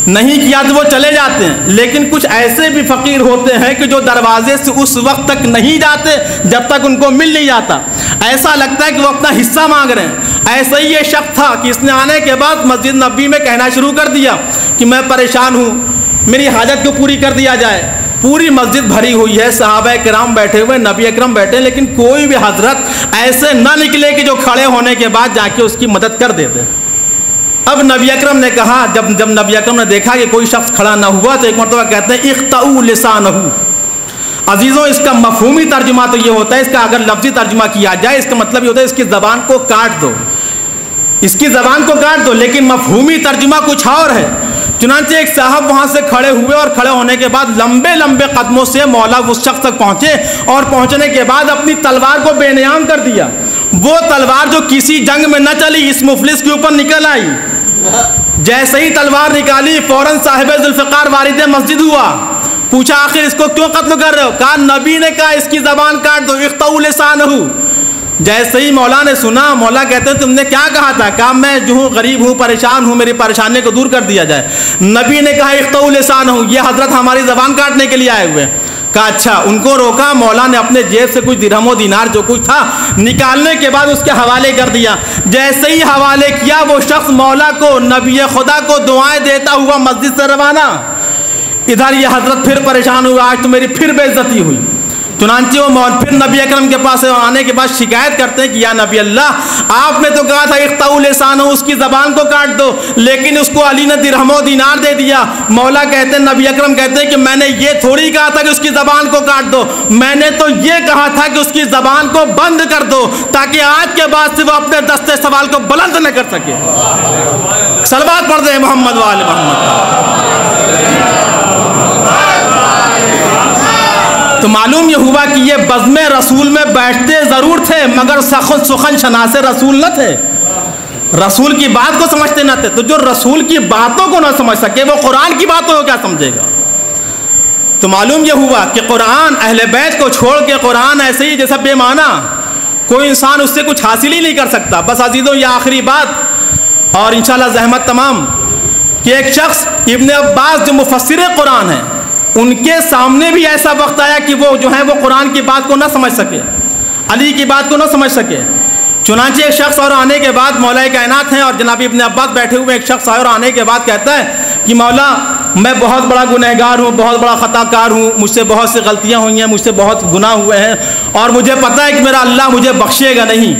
B: نہیں کیا تو وہ چلے جاتے ہیں۔ لیکن کچھ ایسے بھی فقیر ہوتے ہیں کہ جو دروازے سے اس وقت تک نہیں جاتے جب تک ان کو مل نہیں جاتا، ایسا لگتا ہے کہ وہ اپنا حصہ مانگ رہے ہیں۔ ایسا ہی یہ شخص تھا کہ اس نے آنے کے بعد مسجد نبوی میں کہنا شروع کر دیا کہ میں پریشان ہوں، میری حاجت کو پوری کر دیا جائے۔ پوری مسجد بھری ہوئی ہے، صحابہ کرام بیٹھے ہوئے، نبی اکرم بیٹھے، لیکن کوئی بھی حضرت ایسے نہ نکلے کہ جو کھڑے ہونے کے بعد جا کے اس کی مدد کر دیتے۔ اب نبی اکرم نے کہا، جب نبی اکرم نے دیکھا کہ کوئی شخص کھڑا نہ ہوا تو ایک مرتبہ کہتے ہیں اخطئوا لسانہ۔ عزیزوں اس کا مفہومی ترجمہ تو یہ ہوتا ہے، اس کا اگر لفظی ترجمہ کیا جائے اس کا مطلب یہ ہوتا ہے اس کی زبان کو کاٹ دو، اس کی زبان کو کاٹ دو، لیکن مفہومی ترجمہ کچھ اور ہے۔ چنانچہ ایک صاحب وہاں سے کھڑے ہوئے اور کھڑے ہونے کے بعد لمبے لمبے قدموں سے مولا اس شخص تک پہنچے اور پہنچنے کے بعد اپنی تلوار کو بے نیام کر دیا۔ وہ تلوار جو کسی جنگ میں نہ چلی اس مفلس کے اوپر نکل آئی، جیسے ہی تلوار نکالی فوراً صاحب ذوالفقار وارد مسجد ہوا، پوچھا آخر اس کو کیوں قتل کر رہے ہو؟ کہا نبی نے کہا اس کی زبان کاٹ دو، اخطئوا لسانہ۔ جیسے ہی مولا نے سنا، مولا کہتے ہیں تم نے کیا کہا تھا؟ کہا میں جو ہوں غریب ہوں، پریشان ہوں، میری پریشانی کو دور کر دیا جائے۔ نبی نے کہا اخطئوا لسانہ، یہ حضرت ہماری زبان کاٹنے کے لیے آئے ہوئے ہیں۔ کہا اچھا، ان کو روکا، مولا نے اپنے جیب سے کچھ درہم و دینار جو کچھ تھا نکالنے کے بعد اس کے حوالے کر دیا۔ جیسے ہی حوالے کیا وہ شخص مولا کو، نبی خدا کو دعائیں دیتا ہوا مسجد سے روانہ۔ ادھر یہ حضرت پھر پریشان ہوا، آج تو میری پھر بے عزتی ہوئی۔ چنانچہ وہ پھر نبی اکرم کے پاس آنے کے بعد شکایت کرتے ہیں کہ یا نبی اللہ، آپ نے تو کہا تھا اخطئوا لسانہ، اس کی زبان کو کاٹ دو، لیکن اس کو علی نے درہم و دینار دے دیا۔ مولا کہتے ہیں، نبی اکرم کہتے ہیں کہ میں نے یہ تھوڑی کہا تھا کہ اس کی زبان کو کاٹ دو، میں نے تو یہ کہا تھا کہ اس کی زبان کو بند کر دو تاکہ آج کے بعد سے وہ اپنے دستے سوال کو بلند نہ کر سکے۔ صلوات پڑھ دیں محمد و آل محمد۔ تو معلوم یہ ہوا کہ یہ بزم رسول میں بیٹھتے ضرور تھے مگر سخن شناس رسول نہ تھے، رسول کی بات کو سمجھتے نہ تھے۔ تو جو رسول کی باتوں کو نہ سمجھ سکے وہ قرآن کی باتوں کو کیا سمجھے گا؟ تو معلوم یہ ہوا کہ قرآن، اہل بیت کو چھوڑ کے قرآن ایسے ہی جیسا بے معنی، کوئی انسان اس سے کچھ حاصل ہی نہیں کر سکتا۔ بس عزیزوں یہ آخری بات اور انشاءاللہ زحمت تمام، کہ ایک شخص ابن عباس جو مفسر قرآن ہیں، ان کے سامنے بھی ایسا وقت آیا کہ وہ جو ہے وہ قرآن کی بات کو نہ سمجھ سکے، علی کی بات کو نہ سمجھ سکے۔ چنانچہ ایک شخص اور آنے کے بعد مولا کائنات ہیں اور جناب ابن عباس بیٹھے ہوئے، ایک شخص اور آنے کے بعد کہتا ہے کہ مولا میں بہت بڑا گنہگار ہوں، بہت بڑا خطا کار ہوں، مجھ سے بہت سی غلطیاں ہوئی ہیں، مجھ سے بہت گناہ ہوئے ہیں اور مجھے پتہ ہے کہ میرا اللہ مجھے بخشے گا نہیں،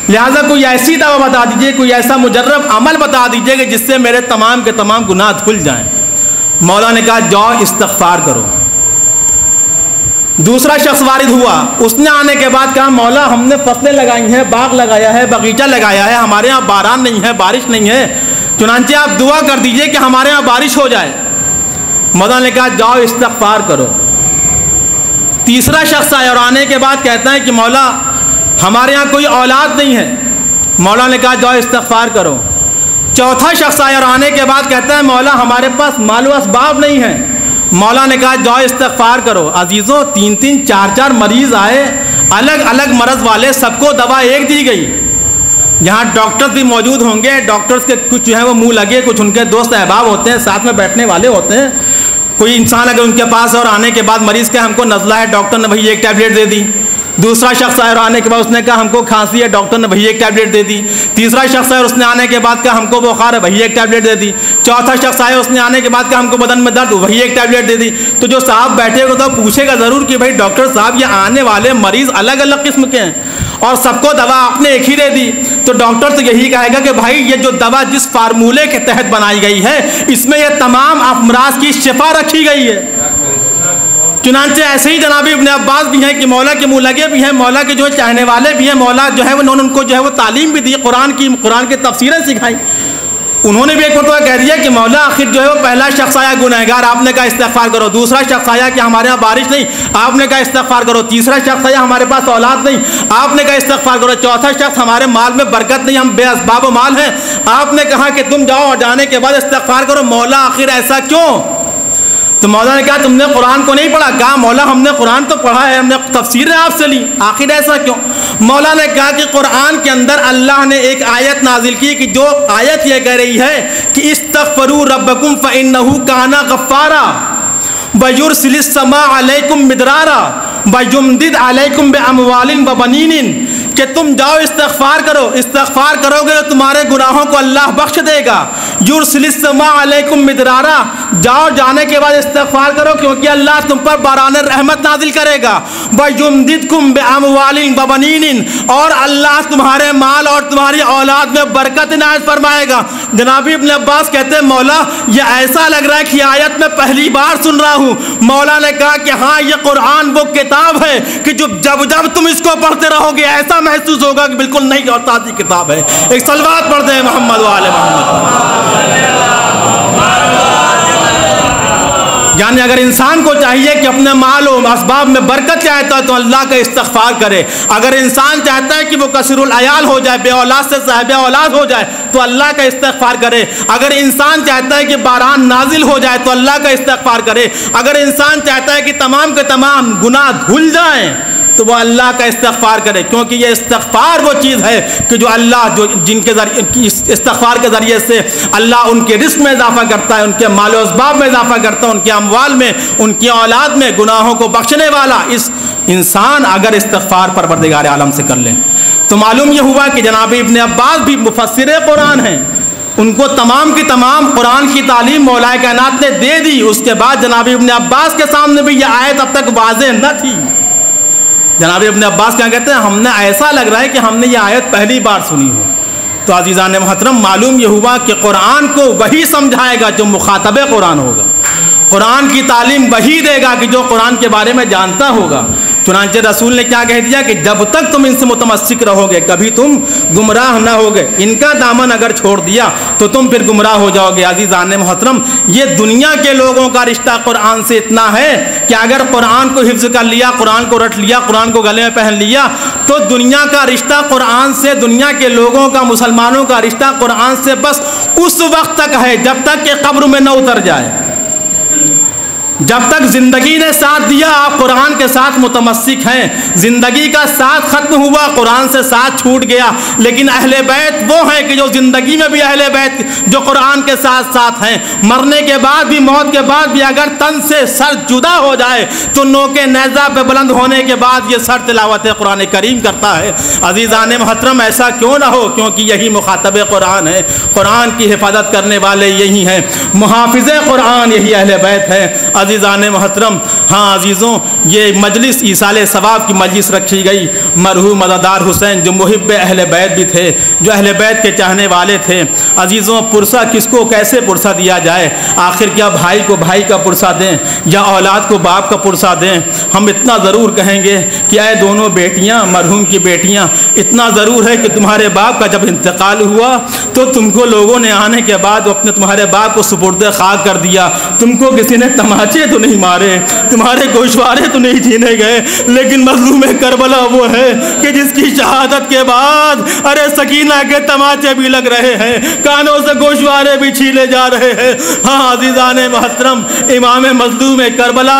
B: لہٰذا کوئی ایسی دعویٰ بتا دیجیے، کوئی ایسا مجرب عمل بتا دیجیے کہ جس سے میرے تمام کے تمام گناہ دھل جائیں۔ مولا نے کہا جاؤ استغفار کرو۔ دوسرا شخص وارد ہوا، اس نے آنے کے بعد کہا مولا ہم نے فصلیں لگائی ہیں، باغ لگایا ہے، باغیچہ لگایا ہے، ہمارے ہاں باران نہیں ہے، بارش نہیں ہے، چنانچہ آپ دعا کر دیجئے کہ ہمارے ہاں بارش ہو جائے۔ مولا نے کہا جاؤ استغفار کرو۔ تیسرا شخص آیا اور آنے کے بعد کہتا ہے کہ مولا ہمارے ہاں کوئی اولاد نہیں ہے۔ مولا نے کہا جاؤ استغفار کرو۔ چوتھا شخص آیا اور آنے کے بعد کہتا ہے مولا ہمارے پاس مال و اسباب نہیں ہے۔ مولا نے کہا جاؤ استغفار کرو. عزیزوں 3-3 4-4 مریض آئے, الگ الگ مرض والے, سب کو دوا ایک دی گئی. یہاں ڈاکٹرز بھی موجود ہوں گے, ڈاکٹرز کے کچھ جو ہے وہ منہ لگے, کچھ ان کے دوست احباب ہوتے ہیں, ساتھ میں بیٹھنے والے ہوتے ہیں. کوئی انسان اگر ان کے پاس اور آنے کے بعد مریض کا ہم کو نزلہ ہے, ڈاکٹر نے بھائی ایک ٹیبلیٹ دے دی. دوسرا شخص آیا اور آنے کے بعد اس نے کہا ہم کو کھانسی ہے, ڈاکٹر نے بھائی ایک ٹیبلیٹ دے دی. تیسرا شخص آیا اور اس نے آنے کے بعد کہا ہم کو بخار ہے, بھائی ایک ٹیبلیٹ دے دی. چوتھا شخص آیا اس نے آنے کے بعد کہا ہم کو بدن میں درد, وہی ایک ٹیبلیٹ دے دی. تو جو صاحب بیٹھے ہوئے تو پوچھے گا ضرور کہ بھائی ڈاکٹر صاحب یہ آنے والے مریض الگ الگ قسم کے ہیں اور سب کو دوا آپ نے ایک ہی دے دی. تو ڈاکٹر تو یہی کہے گا کہ بھائی یہ جو دوا جس فارمولے کے تحت بنائی گئی ہے اس میں یہ تمام امراض کی شفا رکھی گئی ہے. چنانچہ ایسے ہی جناب ابن عباس بھی ہیں کہ مولا کے منہ لگے بھی ہیں, مولا کے جو چاہنے والے بھی ہیں, مولا جو ہے انہوں نے ان کو جو ہے وہ تعلیم بھی دی, قرآن کی تفسیریں سکھائی. انہوں نے بھی ایک مرتبہ کہہ دیا کہ مولا آخر جو ہے وہ پہلا شخص آیا گنہگار, آپ نے کہا استغفار کرو. دوسرا شخص آیا کہ ہمارے یہاں بارش نہیں, آپ نے کہا استغفار کرو. تیسرا شخص آیا ہمارے پاس اولاد نہیں, آپ نے کہا استغفار کرو. چوتھا شخص ہمارے مال میں برکت نہیں, ہم بے اسباب و مال ہیں, آپ نے کہا کہ تم جاؤ اور جانے کے بعد استغفار کرو. مولا آخر ایسا کیوں؟ تو مولا نے کہا تم نے قرآن کو نہیں پڑھا. کہا مولا ہم نے قرآن تو پڑھا ہے, ہم نے تفسیریں آپ سے لی, آخر ایسا کیوں؟ مولا نے کہا کہ قرآن کے اندر اللہ نے ایک آیت نازل کی کہ جو آیت یہ کہہ رہی ہے کہ استغفروا ربکم فإنہ کان غفارا ویرسل السماء علیکم مدرارا ویمدد علیکم باموال وبنین, کہ تم جاؤ استغفار کرو, استغفار کرو گے تو تمہارے گناہوں کو اللہ بخش دے گا. یرسل السماء علیکم مدرارا, جاؤ جانے کے بعد استغفار کرو کیونکہ اللہ تم پر باران رحمت نازل کرے گا. وَيُمْدِدْكُمْ بِأَمْوَالٍ وَبَنِينٍ, اور اللہ تمہارے مال اور تمہاری اولاد میں برکت عنایت فرمائے گا. جناب ابن عباس کہتے ہیں مولا یہ ایسا لگ رہا ہے کہ آیت میں پہلی بار سن رہا ہوں. مولا نے کہا کہ ہاں یہ قرآن وہ کتاب ہے کہ جب تم اس کو پڑھتے رہو گے ایسا محسوس ہوگا کہ بالکل نئی اور تازی کتاب ہے. ایک صلوات پڑھتے ہیں محمد و آل محمد. یعنی اگر انسان کو چاہیے کہ اپنے مال و اسباب میں برکت چاہتا ہے تو اللہ کا استغفار کرے. اگر انسان چاہتا ہے کہ وہ کثیر العیال ہو جائے, بے اولاد سے صاحب اولاد ہو جائے, تو اللہ کا استغفار کرے. اگر انسان چاہتا ہے کہ باران نازل ہو جائے تو اللہ کا استغفار کرے. اگر انسان چاہتا ہے کہ تمام کے تمام گناہ دھل جائیں تو وہ اللہ کا استغفار کرے, کیونکہ یہ استغفار وہ چیز ہے کہ جو اللہ جن کے ذریعے استغفار کے ذریعے سے اللہ ان کے رزق میں اضافہ کرتا ہے, ان کے مال و اسباب میں اضافہ کرتا ہے, ان کے اموال میں, ان کی اولاد میں, گناہوں کو بخشنے والا اس انسان اگر استغفار پروردگار عالم سے کر لے تو معلوم یہ ہوا کہ جناب ابن عباس بھی مفسر قرآن ہیں. ان کو تمام کی تمام قرآن کی تعلیم مولا کائنات نے دے دی. اس کے بعد جناب ابن عباس کے سامنے بھی یہ آیت اب تک واضح نہ تھی. جناب ابن عباس کیا کہتے ہیں ہم نے ایسا لگ رہا ہے کہ ہم نے یہ آیت پہلی بار سنی ہو. تو عزیزان محترم معلوم یہ ہوا کہ قرآن کو وہی سمجھائے گا جو مخاطب قرآن ہوگا, قرآن کی تعلیم وہی دے گا کہ جو قرآن کے بارے میں جانتا ہوگا. چنانچہ رسول نے کیا کہہ دیا کہ جب تک تم ان سے متمسک رہو گے کبھی تم گمراہ نہ ہوگے. ان کا دامن اگر چھوڑ دیا تو تم پھر گمراہ ہو جاؤ گے. عزیزان محترم یہ دنیا کے لوگوں کا رشتہ قرآن سے اتنا ہے کہ اگر قرآن کو حفظ کر لیا, قرآن کو رٹ لیا, قرآن کو گلے میں پہن لیا تو دنیا کا رشتہ قرآن سے, دنیا کے لوگوں کا, مسلمانوں کا رشتہ قرآن سے بس اس وقت تک ہے جب تک کہ قبر میں نہ اتر جائے. جب تک زندگی نے ساتھ دیا آپ قرآن کے ساتھ متمسک ہیں, زندگی کا ساتھ ختم ہوا قرآن سے ساتھ چھوٹ گیا. لیکن اہل بیت وہ ہیں کہ جو زندگی میں بھی اہل بیت جو قرآن کے ساتھ ساتھ ہیں, مرنے کے بعد بھی, موت کے بعد بھی اگر تن سے سر جدا ہو جائے تو نوکے نیزہ پہ بلند ہونے کے بعد یہ سر تلاوت قرآن کریم کرتا ہے. عزیزان محترم ایسا کیوں نہ ہو, کیونکہ یہی مخاطب قرآن ہے, قرآن کی حفاظت کرنے والے یہی ہیں, محافظ قرآن یہی اہل بیت ہے. عزیزان محترم ہاں عزیزوں یہ مجلس ایصال ثواب کی مجلس رکھی گئی. مرحوم مددار حسین جو محب اہل بیت بھی تھے, جو اہل بیت کے چاہنے والے تھے. عزیزوں پرسہ کس کو کیسے پرسہ دیا جائے, آخر کیا بھائی کو بھائی کا پرسہ دیں یا اولاد کو باپ کا پرسہ دیں؟ ہم اتنا ضرور کہیں گے کہ اے دونوں بیٹیاں, مرحوم کی بیٹیاں, اتنا ضرور ہے کہ تمہارے باپ کا جب انتقال ہوا تو تم کو لوگوں نے آنے کے بعد اپنے تمہارے باپ کو سپرد خاک کر دیا. تم کو کسی نے تماچے تو نہیں مارے, تمہارے گوشوارے تو نہیں جینے گئے، لیکن مظلوم کربلا وہ ہے کہ جس کی شہادت کے بعد ارے سکینہ کے تماچے بھی لگ رہے ہیں، کانوں سے گوشوارے بھی چھیلے جا رہے ہیں۔ ہاں عزیزان محترم، امام مظلوم کربلا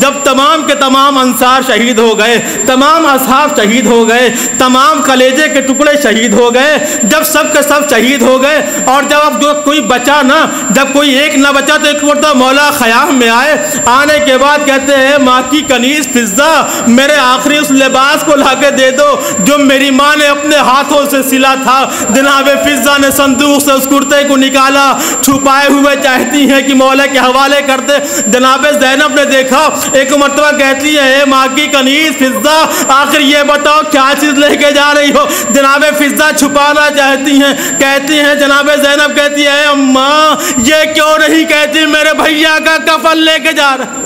B: جب تمام کے تمام انصار شہید ہو گئے، تمام اصحاب شہید ہو گئے، تمام کلیجے کے ٹکڑے شہید ہو گئے، جب سب کے سب شہید ہو گئے اور جب اب جو کوئی بچا نا، جب کوئی ایک نہ بچا تو ایک مرتبہ مولا خیام میں آئے، آنے کے بعد کہتے ہیں ماں کی کنیز فضہ میرے آخری اس لباس کو لا کے دے دو جو میری ماں نے اپنے ہاتھوں سے سلا تھا۔ جناب فضہ نے صندوق سے اس کرتے کو نکالا، چھپائے ہوئے چاہتی ہیں کہ مولا کے حوالے کر دے۔ جناب زینب نے دیکھا، ایک مرتبہ کہتی ہے ماں کی کنیز فضہ آخر یہ بتاؤ کیا چیز لے کے جا رہی ہو؟ جناب فضہ چھپانا چاہتی ہیں، کہتی ہیں جناب زینب کہتی ہے اماں یہ کیوں نہیں کہتی میرے بھیا کا کفن لے کے جا رہا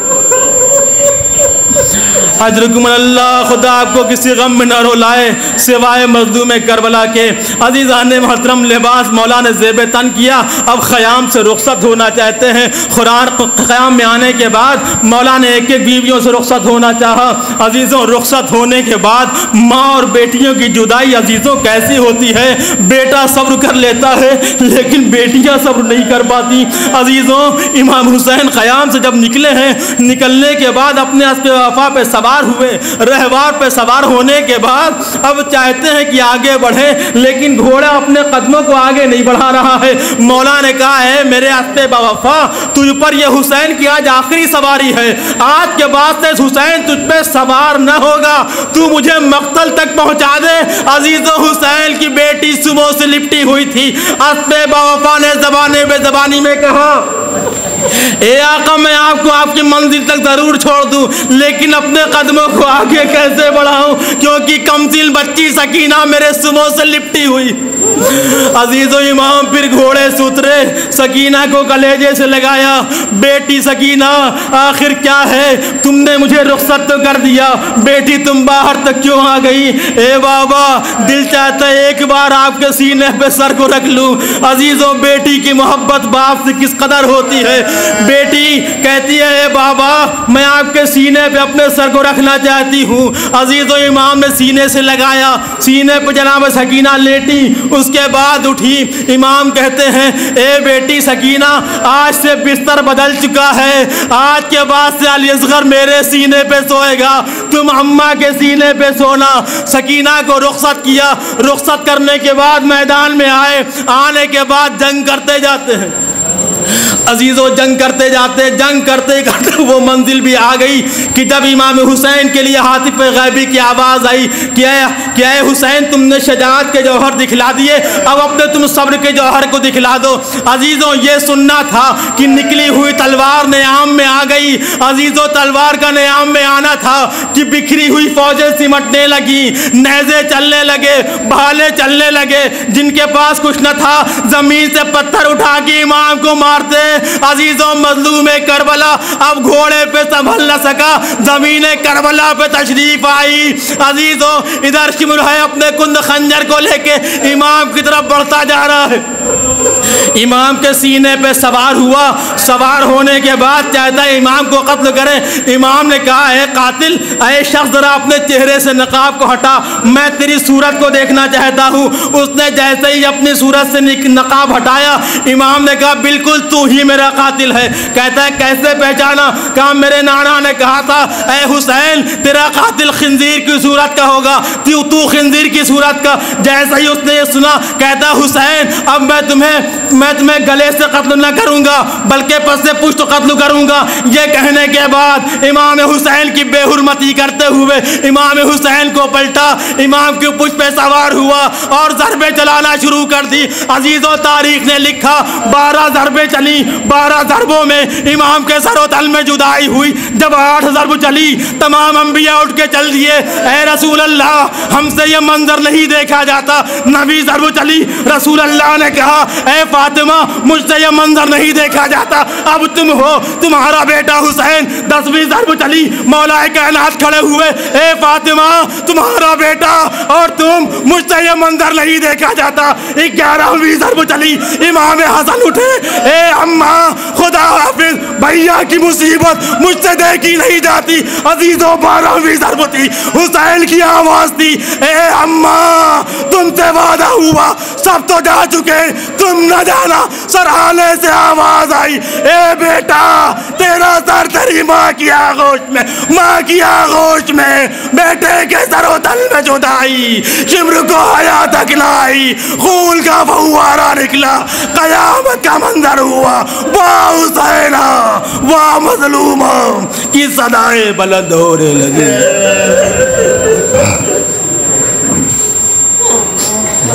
B: اجرکم اللہ، خدا آپ کو کسی غم میں نہ رولائے سوائے مظلوم کربلا کے۔ عزیزان محترم، لباس مولا نے زیب تن کیا، اب خیام سے رخصت ہونا چاہتے ہیں۔ قرآن خیام میں آنے کے بعد مولا نے ایک ایک بیویوں سے رخصت ہونا چاہا۔ عزیزوں رخصت ہونے کے بعد ماں اور بیٹیوں کی جدائی عزیزوں کیسی ہوتی ہے؟ بیٹا صبر کر لیتا ہے لیکن بیٹیاں صبر نہیں کر پاتی۔ عزیزوں امام حسین خیام سے جب نکلے ہیں، نکلنے کے بعد اپنے اسب وفا پہ سوار ہوئے، رہوار پہ سوار ہونے کے بعد اب چاہتے ہیں کہ آگے بڑھے لیکن گھوڑا اپنے قدموں کو آگے نہیں بڑھا رہا ہے۔ مولا نے کہا ہے میرے اسب وفا تجھ پر یہ حسین کی آج آخری سواری ہے، آج کے بعد سے حسین تجھ پہ سوار نہ ہوگا، تو مجھے مقتل تک پہنچا دے۔ عزیزو حسین کی بیٹی صبح سے لپٹی ہوئی تھی، اسب وفا نے زبانے بے زبانی میں کہا اے آقا میں آپ کو آپ کی منزل تک ضرور چھوڑ دوں لیکن اپنے قدموں کو آگے کیسے بڑھاؤں کیونکہ کمسن بچی سکینہ میرے سموں سے لپٹی ہوئی۔ عزیز و امام پھر گھوڑے سے اترے، سکینہ کو کلیجے سے لگایا، بیٹی سکینہ آخر کیا ہے، تم نے مجھے رخصت تو کر دیا، بیٹی تم باہر تک کیوں آ گئی؟ اے بابا دل چاہتا ہے ایک بار آپ کے سینے پہ سر کو رکھ لوں۔ عزیزوں بیٹی کی محبت باپ سے کس قدر ہوتی ہے، بیٹی کہتی ہے اے بابا میں آپ کے سینے پہ اپنے سر کو رکھنا چاہتی ہوں۔ عزیز و امام نے سینے سے لگایا، سینے پہ جناب سکینہ لیٹی، اس کے بعد اٹھی۔ امام کہتے ہیں اے بیٹی سکینہ آج سے بستر بدل چکا ہے، آج کے بعد سے علی اصغر میرے سینے پہ سوئے گا، تم اماں کے سینے پہ سونا۔ سکینہ کو رخصت کیا، رخصت کرنے کے بعد میدان میں آئے، آنے کے بعد جنگ کرتے جاتے ہیں۔ عزیزو جنگ کرتے جاتے، جنگ کرتے کرتے وہ منزل بھی آ گئی کہ جب امام حسین کے لیے ہاتف غیبی کی آواز آئی کہ اے حسین تم نے شجاعت کے جوہر دکھلا دیے، اب اپنے تم صبر کے جوہر کو دکھلا دو۔ عزیزو یہ سننا تھا کہ نکلی ہوئی تلوار نیام میں آ گئی۔ عزیزو تلوار کا نیام میں آنا تھا کہ بکھری ہوئی فوجیں سمٹنے لگی، نیزے چلنے لگے، بھالے چلنے لگے، جن کے پاس کچھ نہ تھا زمین سے پتھر اٹھا کے امام کو مارتے۔ عزیزوں مظلوم کربلا اب گھوڑے پہ سنبھل نہ سکا، زمین کربلا پہ تشریف آئی۔ عزیزوں ادھر شمر ہے اپنے کند خنجر کو لے کے امام کی طرف بڑھتا جا رہا ہے، امام کے سینے پہ سوار ہوا، سوار ہونے کے بعد چاہتا ہے امام کو قتل کرے۔ امام نے کہا ہے قاتل اے شخص ذرا اپنے چہرے سے نقاب کو ہٹا، میں تیری صورت کو دیکھنا چاہتا ہوں۔ اس نے جیسے ہی اپنی صورت سے نقاب ہٹایا، امام نے کہا بالکل تو ہی میرا قاتل ہے۔ کہتا ہے کیسے پہچانا؟ کہا میرے نانا نے کہا تھا اے حسین تیرا قاتل خنزیر کی صورت کا ہوگا، تو خنزیر کی صورت کا۔ جیسے ہی اس نے یہ سنا کہتا حسین اب میں تمہیں گلے سے قتل نہ کروں گا بلکہ پس سے پشت قتل کروں گا۔ یہ کہنے کے بعد امام حسین کی بے حرمتی کرتے ہوئے امام حسین کو پلٹا، امام کی پشت پہ سوار ہوا اور ضربیں چلانا شروع کر دی۔ عزیزوں تاریخ نے لکھا 12 ضربیں چلی، 12 ضربوں میں امام کے سر و تل میں جدائی ہوئی۔ جب 8 ضرب چلی تمام انبیاء اٹھ کے چل دیے، اے رسول اللہ ہم سے یہ منظر نہیں دیکھا جاتا۔ 9ویں ضرب چلی، رسول اللہ نے کہا اے فاطمہ فاطمہ مجھ سے یہ منظر نہیں دیکھا جاتا، اب تم ہو، تمہارا بیٹا حسین، 10ویں ضرب چلی، مولا کائنات کھڑے ہوئے، اے فاطمہ تمہارا بیٹا اور تم، مجھ سے یہ منظر نہیں دیکھا جاتا۔ 11ویں ضرب چلی، امام حسن اٹھے، اے اماں خدا حافظ، بھیا کی مصیبت مجھ سے دیکھی نہیں جاتی۔ عزیزوں 12ویں ضرب تھی، حسین کی آواز تھی، اے اماں تم سے وعدہ ہوا، سب تو جا چکے، تم نہ جانا۔ سرحانے سے آواز آئی، اے بیٹا تیرا سر تیری ماں کی آغوش میں، ماں کی آغوش میں، بیٹے کے سر و تل میں جدائی، شمر کو حیا تک لائی، خون کا فوارہ نکلا، قیامت کا منظر ہوا، واہ حسینہ واہ مظلومہ کی صدائیں بلند ہونے لگی۔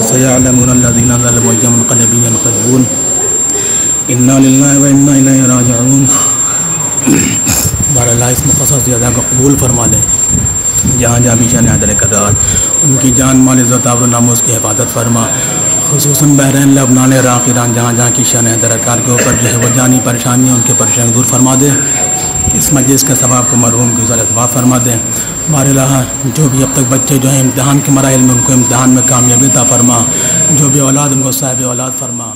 A: سيعلمون الذين ظلموا أي منقلب ينقلبون إنا لله وإنا إليه راجعون۔ بہر اللہ اس مقصد زیادہ کو قبول فرما لے، جہاں جہاں بھی شان حیدر کرار، ان کی جان مال عزت و ناموس کی حفاظت فرما، خصوصاً بحرین لبنان عراق ایران جہاں جہاں کی شان حیدر کار کے اوپر جو ہے وہ جانی پریشانیاں ان کے پریشانی دور فرما دے، اس مجلس کے ثواب کو مرحوم کی ثواب فرما دے۔ ہمارے اللہ جو بھی اب تک بچے جو ہیں امتحان کے مراحل میں، ان کو امتحان میں کامیابی عطا فرما، جو بھی اولاد ان کو صاحب اولاد فرما۔